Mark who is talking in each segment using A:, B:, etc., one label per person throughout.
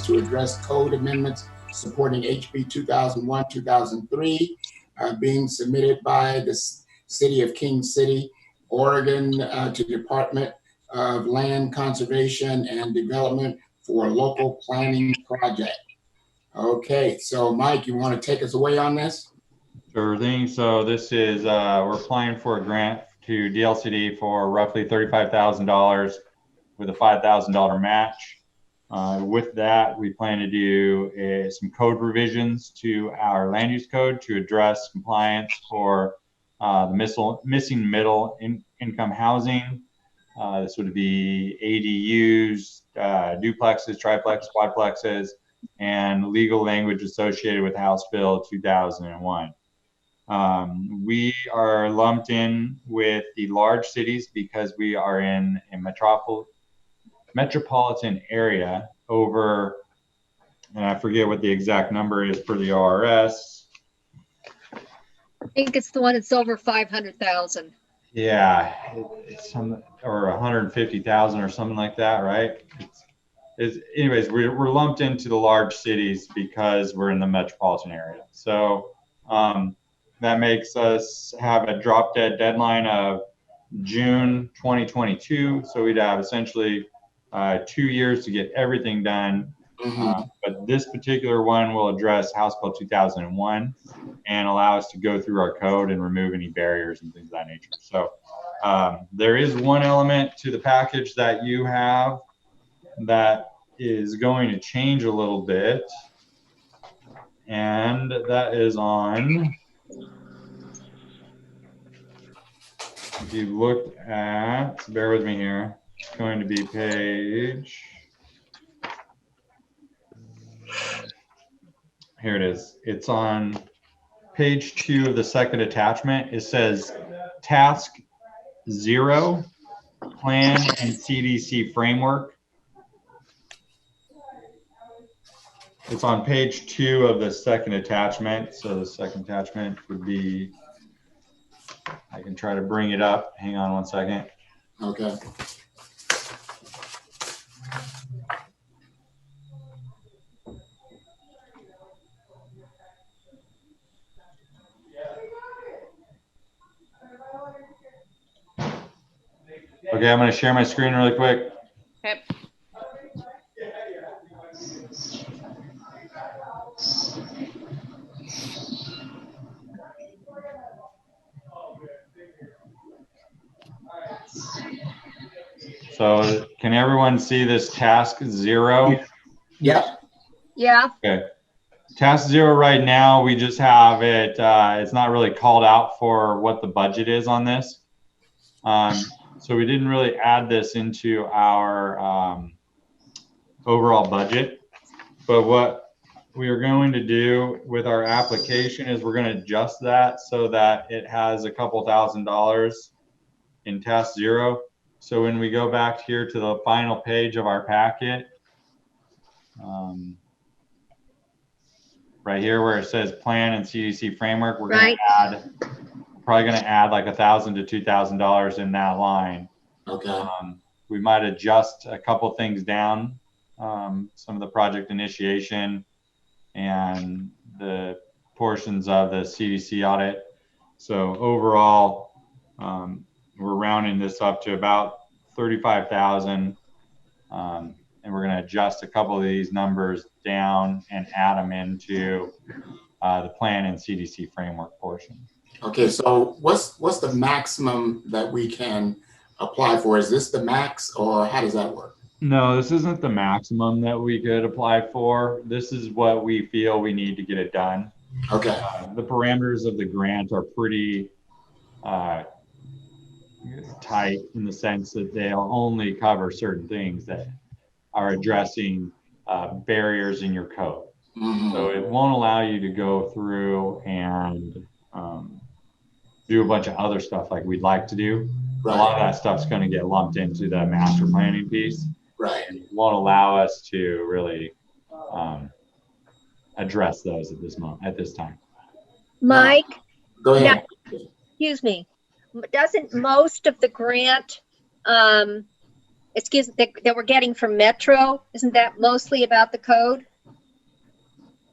A: to address code amendments supporting HB 2001-2003 being submitted by the City of King City, Oregon to the Department of Land Conservation and Development for a local planning project. Okay, so Mike, you want to take us away on this?
B: Sure thing. So this is, we're applying for a grant to DLCD for roughly $35,000 with a $5,000 match. With that, we plan to do some code revisions to our land use code to address compliance for the missing middle income housing. This would be ADUs, duplexes, triplex, quadplexes, and legal language associated with House Bill 2001. We are lumped in with the large cities because we are in a metropolitan area over, and I forget what the exact number is for the ORS.
C: I think it's the one that's over 500,000.
B: Yeah, it's some, or 150,000 or something like that, right? Anyways, we're lumped into the large cities because we're in the metropolitan area. So that makes us have a drop dead deadline of June 2022. So we'd have essentially 2 years to get everything done. But this particular one will address House Bill 2001 and allow us to go through our code and remove any barriers and things of that nature. So there is one element to the package that you have that is going to change a little bit, and that is on, if you look at, bear with me here, it's going to be page, here it is. It's on page 2 of the second attachment. It says task 0, plan and CDC framework. It's on page 2 of the second attachment. So the second attachment would be, I can try to bring it up. Hang on one second.
A: Okay.
B: Okay, I'm going to share my screen really quick.
C: Okay.
B: So can everyone see this task 0?
A: Yeah.
C: Yeah.
B: Okay. Task 0 right now, we just have it, it's not really called out for what the budget is on this. So we didn't really add this into our overall budget. But what we are going to do with our application is we're going to adjust that so that it has a couple $1,000s in task 0. So when we go back here to the final page of our packet, right here where it says plan and CDC framework, we're going to add, probably going to add like $1,000 to $2,000 in that line.
A: Okay.
B: We might adjust a couple things down, some of the project initiation and the portions of the CDC audit. So overall, we're rounding this up to about 35,000, and we're going to adjust a couple of these numbers down and add them into the plan and CDC framework portion.
A: Okay, so what's the maximum that we can apply for? Is this the max, or how does that work?
B: No, this isn't the maximum that we could apply for. This is what we feel we need to get it done.
A: Okay.
B: The parameters of the grant are pretty tight in the sense that they'll only cover certain things that are addressing barriers in your code. So it won't allow you to go through and do a bunch of other stuff like we'd like to do. Right. A lot of that stuff's going to get lumped into the master planning piece.
A: Right.
B: And it won't allow us to really address those at this time.
C: Mike?
A: Go ahead.
C: Now, excuse me. Doesn't most of the grant that we're getting from Metro, isn't that mostly about the code?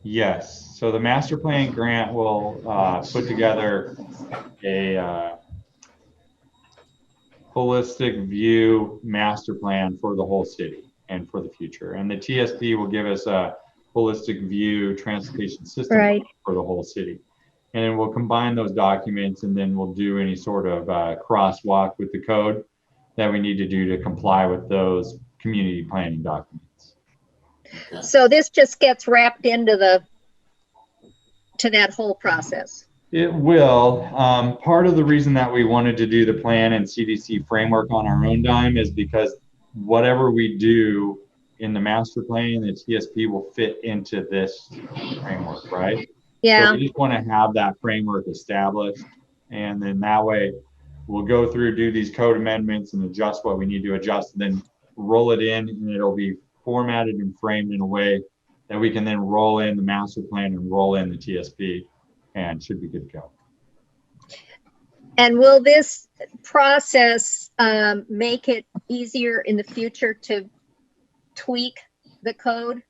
B: Yes. So the master plan grant will put together a holistic view master plan for the whole city and for the future. And the TSP will give us a holistic view transportation system
C: Right.
B: for the whole city. And then we'll combine those documents, and then we'll do any sort of crosswalk with the code that we need to do to comply with those community planning documents.
A: Okay.
C: So this just gets wrapped into that whole process.
B: It will. Part of the reason that we wanted to do the plan and CDC framework on our own dime is because whatever we do in the master plan, the TSP will fit into this framework, right?
C: Yeah.
B: So we just want to have that framework established, and then that way we'll go through, do these code amendments and adjust what we need to adjust, and then roll it in, and it'll be formatted and framed in a way that we can then roll in the master plan and roll in the TSP, and should be good to go.
C: And will this process make it easier in the future to tweak the code?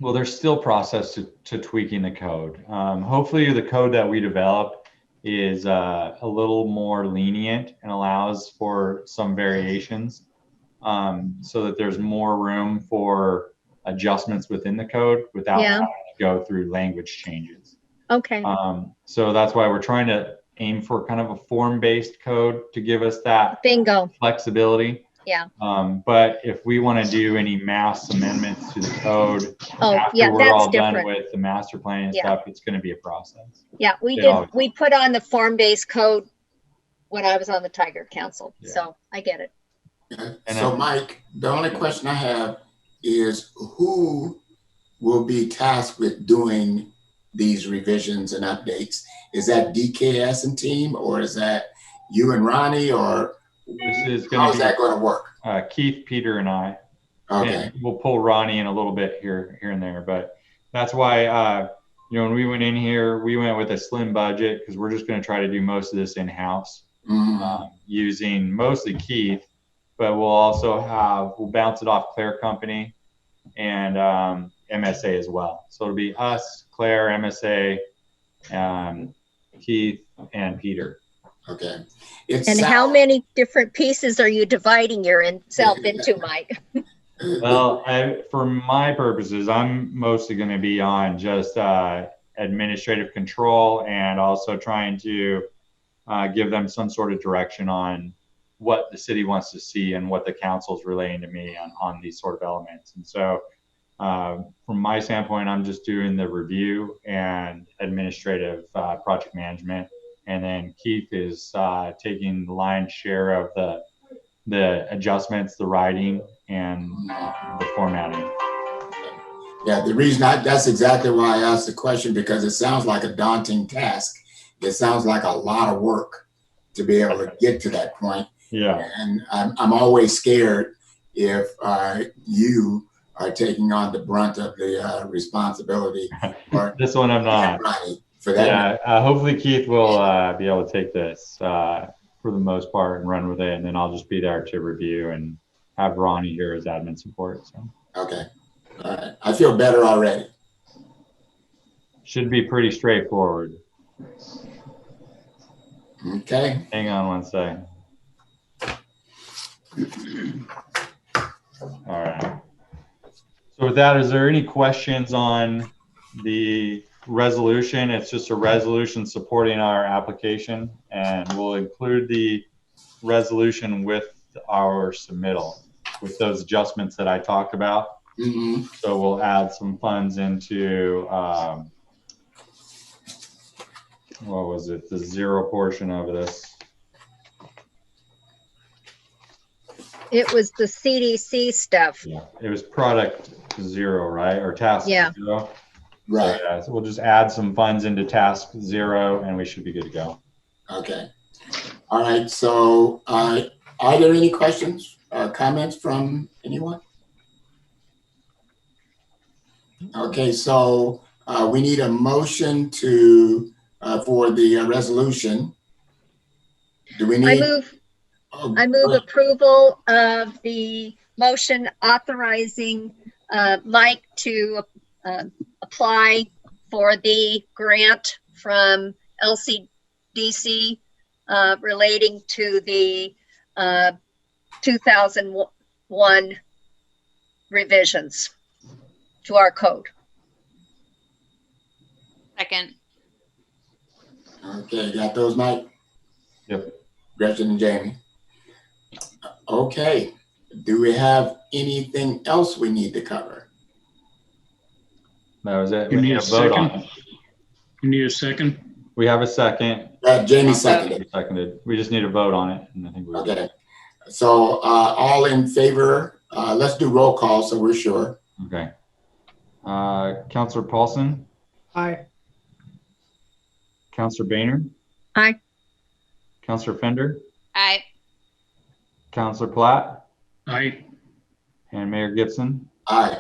B: Well, there's still process to tweaking the code. Hopefully the code that we develop is a little more lenient and allows for some variations, so that there's more room for adjustments within the code without having to go through language changes.
C: Okay.
B: So that's why we're trying to aim for kind of a form-based code to give us that
C: Bingo.
B: flexibility.
C: Yeah.
B: But if we want to do any mass amendments to the code after we're
C: that's
B: all
C: different.
B: done with the master plan and stuff, it's going to be a process.
C: Yeah, we put on the form-based code when I was on the Tiger Council.
B: Yeah.
C: So I get it.
A: Okay. So Mike, the only question I have is who will be tasked with doing these revisions and updates? Is that DKS and team, or is that you and Ronnie, or how is that going to work?
B: Keith, Peter, and I.
A: Okay.
B: And we'll pull Ronnie in a little bit here and there, but that's why when we went in here, we went with a slim budget because we're just going to try to do most of this in-house, using mostly Keith, but we'll bounce it off Claire Company and MSA as well. So it'll be us, Claire, MSA, Keith, and Peter.
A: Okay.
C: And how many different pieces are you dividing yourself into, Mike?
B: Well, for my purposes, I'm mostly going to be on just administrative control, and also trying to give them some sort of direction on what the city wants to see and what the council's relaying to me on these sort of elements. And so from my standpoint, I'm just doing the review and administrative project management. And then Keith is taking the lion's share of the adjustments, the writing, and the formatting.
A: Yeah, the reason that's exactly why I asked the question, because it sounds like a daunting task. It sounds like a lot of work to be able to get to that point.
B: Yeah.
A: And I'm always scared if you are taking on the brunt of the responsibility.
B: This one I'm not.
A: For that.
B: Yeah, hopefully Keith will be able to take this for the most part and run with it, and then I'll just be there to review and have Ronnie here as admin support. So.
A: Okay. All right. I feel better already.
B: Should be pretty straightforward.
A: Okay.
B: Hang on one second. All right. So with that, is there any questions on the resolution? It's just a resolution supporting our application, and we'll include the resolution with our submittal with those adjustments that I talked about. So we'll add some funds into what was it, the zero portion of this.
C: It was the CDC stuff.
B: Yeah, it was product zero, right? Or task zero.
A: Right.
B: So we'll just add some funds into task zero, and we should be good to go.
A: Okay. All right. So are there any questions or comments from anyone? Okay. So we need a motion for the resolution. Do we need?
C: I move approval of the motion authorizing Mike to apply for the grant from LCDC relating to the 2001 revisions to our code.
D: Second.
A: Okay, got those, Mike?
B: Yep.
A: Gretchen and Jamie. Okay, do we have anything else we need to cover?
B: That was it.
E: You
B: We
E: need
B: need
E: a
B: a vote on
E: second?
B: it.
E: You need a second?
B: We have a second.
A: Jamie seconded.
B: Seconded. We just need a vote on it. And I think we
A: Okay, so all in favor, let's do roll call so we're sure.
B: Okay. Counselor Paulson,
F: Aye.
B: Counselor Boehner,
C: Aye.
B: Counselor Fender,
D: Aye.
B: Counselor Platt,
E: Aye.
B: and Mayor Gibson.
A: Aye.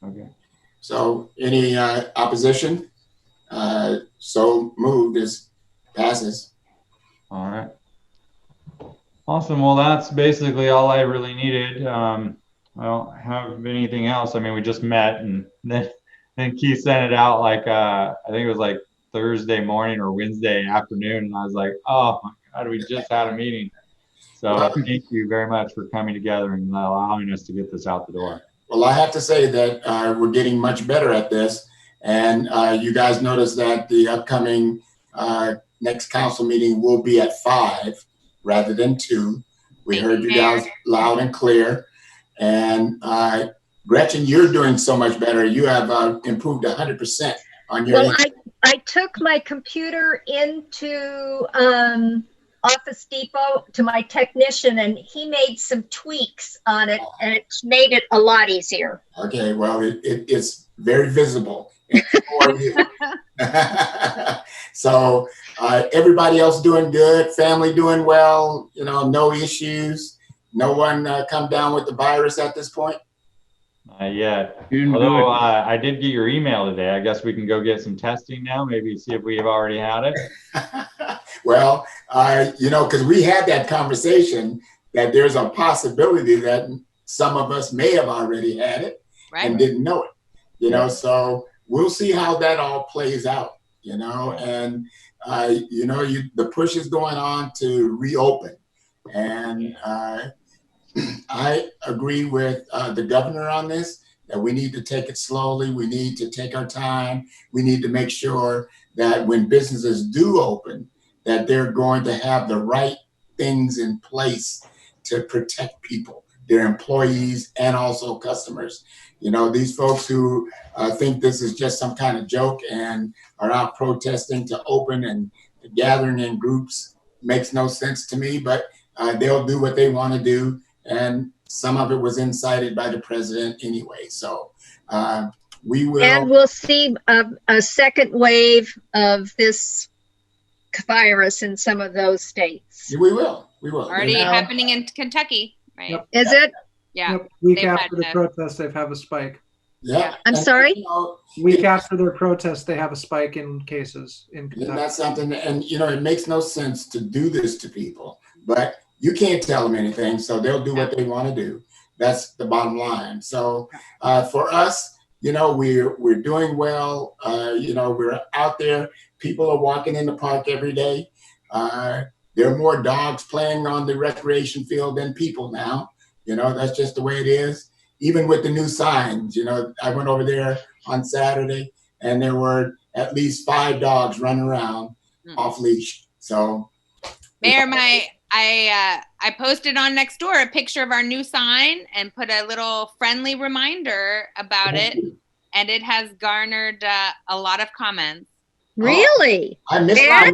B: Okay.
A: So any opposition? So moved, as passes.
B: All right. Awesome. Well, that's basically all I really needed. I don't have anything else. I mean, we just met, and then Keith sent it out like I think it was like Thursday morning or Wednesday afternoon, and I was like, oh my God, we just had a meeting. So thank you very much for coming together and allowing us to get this out the door.
A: Well, I have to say that we're getting much better at this, and you guys notice that the upcoming next council meeting will be at 5 rather than 2. We heard you guys loud and clear. And Gretchen, you're doing so much better. You have improved 100% on your.
C: Well, I took my computer into Office Depot to my technician, and he made some tweaks on it, and it's made it a lot easier.
A: Okay, well, it's very visible. It's for you. So everybody else doing good, family doing well, you know, no issues, no one come down with the virus at this point?
B: Not yet.
E: Doing
B: Although
E: good.
B: I did get your email today. I guess we can go get some testing now, maybe see if we have already had it.
A: Well, you know, because we had that conversation that there's a possibility that some of us may have already had it and didn't know it, you know, so we'll see how that all plays out, you know, and, you know, the push is going on to reopen. And I agree with the governor on this, that we need to take it slowly. We need to take our time. We need to make sure that when businesses do open, that they're going to have the right things in place to protect people, their employees, and also customers. You know, these folks who think this is just some kind of joke and are out protesting to open and gathering in groups makes no sense to me, but they'll do what they want to do. And some of it was incited by the president anyway. So we will.
C: And we'll see a second wave of this virus in some of those states.
A: We will. We will.
D: Already happening in Kentucky, right?
F: Yep.
C: Is it?
D: Yeah.
F: Yep. Week
D: They've
F: after the
D: had
F: protest, they've have a spike.
A: Yeah.
C: I'm
A: And,
C: sorry?
A: you know,
F: Week after their protest, they have a spike in cases in
A: and
F: Kentucky.
A: that's something, and you know, it makes no sense to do this to people, but you can't tell them anything, so they'll do what they want to do. That's the bottom line. So for us, you know, we're doing well. You know, we're out there. People are walking in the park every day. There are more dogs playing on the recreation field than people now. You know, that's just the way it is. Even with the new signs, you know, I went over there on Saturday and there were at least 5 dogs running around off leash. So,
D: Mayor, I posted on Nextdoor a picture of our new sign and put a little friendly reminder about it, and it has garnered a lot of comments.
C: Really?
A: I missed
C: Yeah.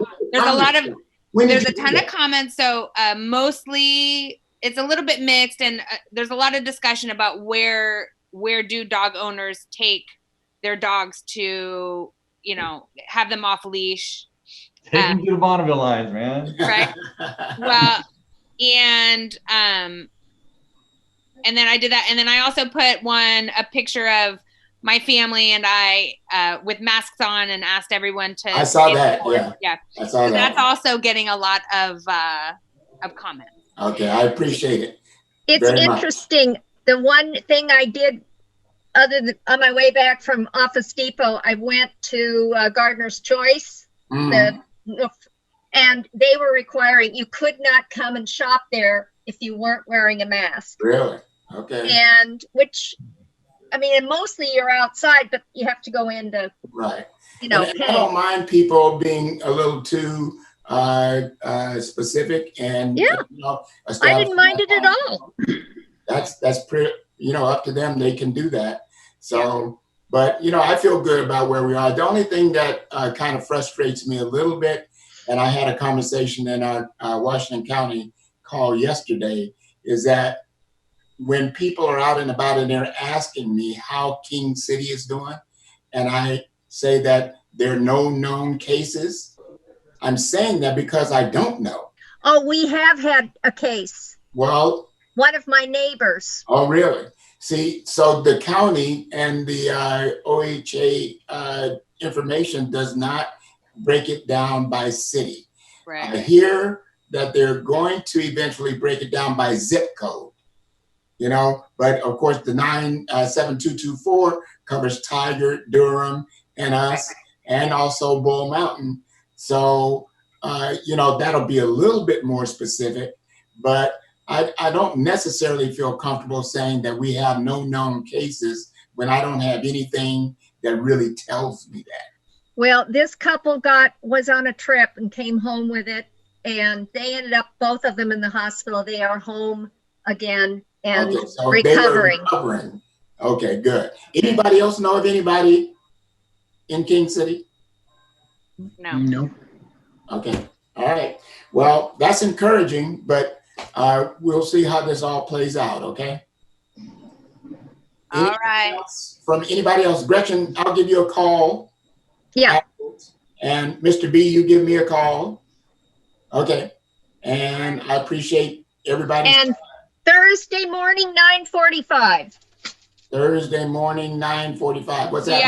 D: There's a ton of comments. So mostly it's a little bit mixed, and there's a lot of discussion about where do dog owners take their dogs to, you know, have them off leash.
B: Take them to the Bonneville lines, man.
D: Right. Well, and then I did that, and then I also put a picture of my family and I with masks on, and asked everyone to.
A: I saw that. Yeah.
D: Yeah.
A: I saw that.
D: That's also getting a lot of comments.
A: Okay, I appreciate it.
C: It's
A: Very much.
C: interesting. The one thing I did, other than on my way back from Office Depot, I went to Gardener's Choice,
A: Mm,
C: and they were requiring you could not come and shop there if you weren't wearing a mask.
A: really? Okay.
C: And which, I mean, and mostly you're outside, but you have to go in to,
A: Right.
C: you know,
A: And I
C: pay.
A: don't mind people being a little too specific and,
C: Yeah.
A: you know,
C: I didn't mind it at all.
A: That's pretty, you know, up to them. They can do that. So, but, you know, I feel good about where we are. The only thing that kind of frustrates me a little bit, and I had a conversation in our Washington County call yesterday, is that when people are out and about and they're asking me how King City is doing, and I say that there are no known cases, I'm saying that because I don't know.
C: Oh, we have had a case.
A: Well,
C: One of my neighbors.
A: oh, really? See, so the county and the OHA information does not break it down by city. I
D: Right.
A: hear that they're going to eventually break it down by zip code, you know, but of course the 97224 covers Tiger, Durham, and us, and also Bull Mountain. So, you know, that'll be a little bit more specific, but I don't necessarily feel comfortable saying that we have no known cases when I don't have anything that really tells me that.
C: Well, this couple was on a trip and came home with it, and they ended up, both of them, in the hospital. They are home again and
A: Okay, so
C: recovering.
A: they were recovering. Okay, good. Anybody else know of anybody in King City?
D: No.
E: No.
A: Okay, all right. Well, that's encouraging, but we'll see how this all plays out, okay?
D: All
A: Anything
D: right.
A: else from anybody else? Gretchen, I'll give you a call.
C: Yeah.
A: And Mr. B, you give me a call. Okay. And I appreciate everybody's
C: And Thursday morning, 9:45.
A: Thursday morning, 9:45. What's that?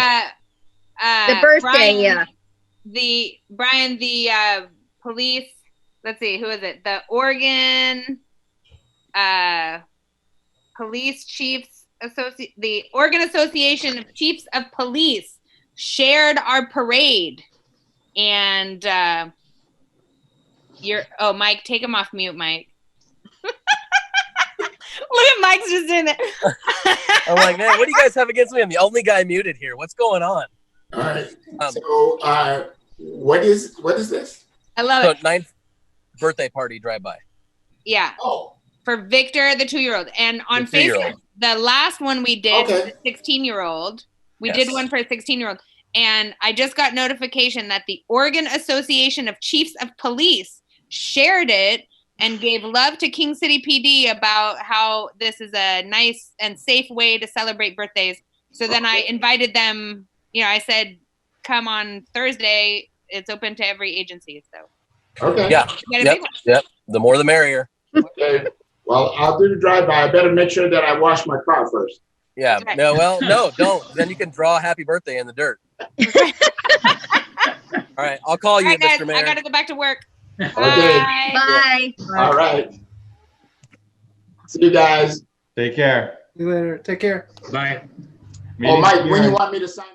D: Yeah.
C: The birthday,
D: Brian,
C: yeah.
D: The police, let's see, who is it? The Oregon Police Chiefs the Oregon Association of Chiefs of Police shared our parade. And Mike, take him off mute, Mike. Look at Mike's just in it.
G: I'm like, man, what do you guys have against me? I'm the only guy muted here. What's going on?
A: All right. So what is this?
D: I love
G: So
D: it.
G: 9th birthday party drive-by.
D: Yeah.
A: Oh,
D: For Victor, the 2-year-old. And on
G: The 2-year-old.
D: Facebook, the last one we did
A: Okay.
D: was the 16-year-old. We
G: Yes.
D: did one for a 16-year-old. And I just got notification that the Oregon Association of Chiefs of Police shared it and gave love to King City PD about how this is a nice and safe way to celebrate birthdays. So then I invited them, you know, I said, come on Thursday. It's open to every agency. So
A: okay.
G: Yeah.
D: we got a
G: Yep.
D: big one.
G: Yep. The more the merrier.
A: Okay. Well, I'll do the drive-by. I better make sure that I wash my car first.
G: Yeah.
D: That's right.
G: No, well, no, don't. Then you can draw a happy birthday in the dirt. All right. I'll call
D: All
G: you,
D: right, guys,
G: Mr. Mayor.
D: I got to go back to work.
A: Okay.
D: Bye.
C: Bye.
A: All right. See you guys.
B: Take care.
F: See you later. Take care.
E: Bye.
A: Oh,
B: Meeting's
A: Mike, when you
B: adjourned.
A: want me to sign?